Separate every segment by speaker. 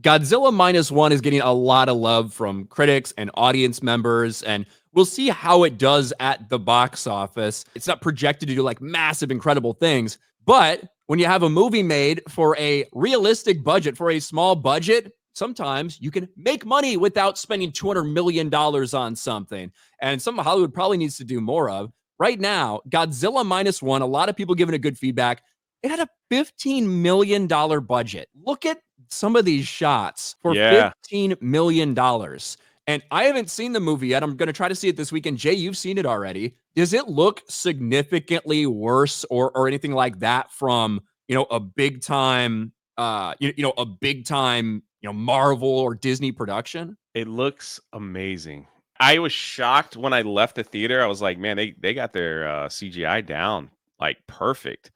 Speaker 1: Godzilla Minus One is getting a lot of love from critics and audience members, and we'll see how it does at the box office. It's not projected to do like massive, incredible things, but when you have a movie made for a realistic budget, for a small budget, sometimes you can make money without spending $200 million on something. And something Hollywood probably needs to do more of. Right now, Godzilla Minus One, a lot of people giving it good feedback. It had a $15 million budget. Look at some of these shots for
Speaker 2: Yeah.
Speaker 1: $15 million. And I haven't seen the movie yet. I'm going to try to see it this weekend. Jay, you've seen it already. Does it look significantly worse or anything like that from, a big time, Marvel or Disney production?
Speaker 2: It looks amazing. I was shocked when I left the theater. I was like, man, they got their CGI down like perfect.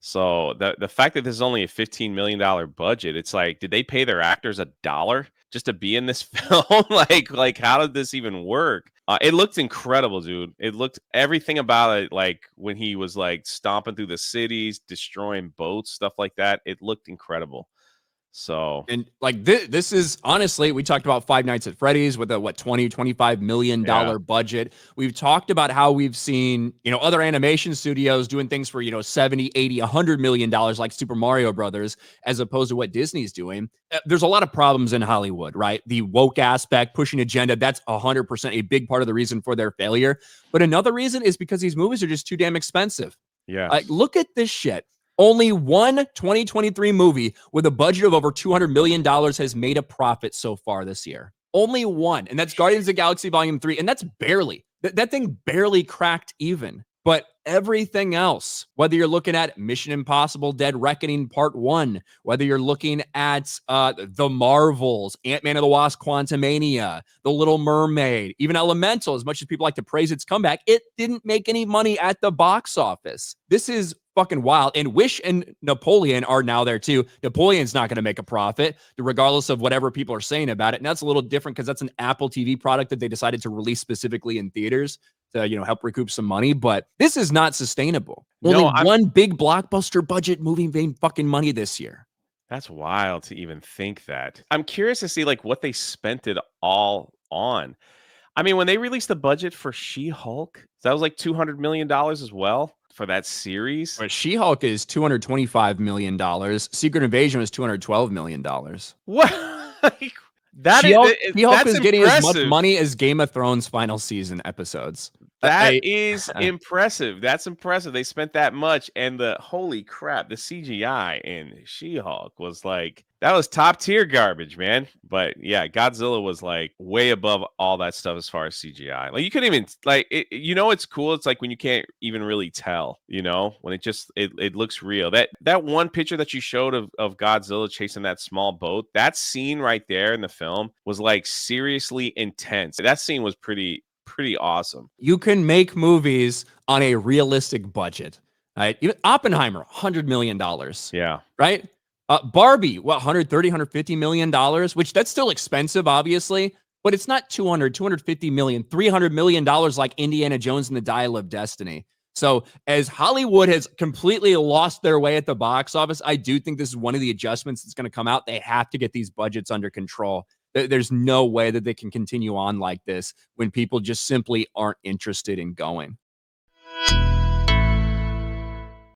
Speaker 2: So the fact that this is only a $15 million budget, it's like, did they pay their actors $1 just to be in this film? like how did this even work? It looked incredible, dude. It looked everything about it, like when he was like stomping through the cities, destroying boats, stuff like that. It looked incredible. So,
Speaker 1: And like this is honestly, we talked about Five Nights at Freddy's with a $20-25 million budget. We've talked about how we've seen, other animation studios doing things for, 70, 80, $100 million like Super Mario Brothers, as opposed to what Disney's doing. There's a lot of problems in Hollywood, right? The woke aspect, pushing agenda, that's 100% a big part of the reason for their failure. But another reason is because these movies are just too damn expensive.
Speaker 2: yeah.
Speaker 1: Look at this shit. Only one 2023 movie with a budget of over $200 million has made a profit so far this year. Only one. And that's Guardians of the Galaxy Volume 3. And that's barely. That thing barely cracked even. But everything else, whether you're looking at Mission Impossible Dead Reckoning Part 1, whether you're looking at The Marvels, Ant-Man and the Wasp Quantumania, The Little Mermaid, even Elemental, as much as people like to praise its comeback, it didn't make any money at the box office. This is fucking wild. And Wish and Napoleon are now there too. Napoleon's not going to make a profit, regardless of whatever people are saying about it. And that's a little different because that's an Apple TV product that they decided to release specifically in theaters to, help recoup some money. But this is not sustainable. Only one big blockbuster budget movie made fucking money this year.
Speaker 2: That's wild to even think that. I'm curious to see like what they spent it all on. I mean, when they released the budget for She-Hulk, that was like $200 million as well for that series.
Speaker 1: But She-Hulk is $225 million. Secret Invasion was $212 million.
Speaker 2: What?
Speaker 1: She-Hulk is getting
Speaker 2: impressive.
Speaker 1: as much money as Game of Thrones final season episodes.
Speaker 2: That is impressive. That's impressive. They spent that much, and holy crap, the CGI in She-Hulk was like, that was top tier garbage, man. But yeah, Godzilla was like way above all that stuff as far as CGI. Like you couldn't even like it, it's cool. It's like when you can't even really tell, when it looks real. That one picture that you showed of Godzilla chasing that small boat, that scene right there in the film was like seriously intense. That scene was pretty awesome.
Speaker 1: You can make movies on a realistic budget, right? Even Oppenheimer, $100 million.
Speaker 2: Yeah.
Speaker 1: Right? Barbie, what, $150 million, which that's still expensive, obviously, but it's not 250 million, $300 million like Indiana Jones and the Dial of Destiny. So as Hollywood has completely lost their way at the box office, I do think this is one of the adjustments that's going to come out. They have to get these budgets under control. There's no way that they can continue on like this when people just simply aren't interested in going.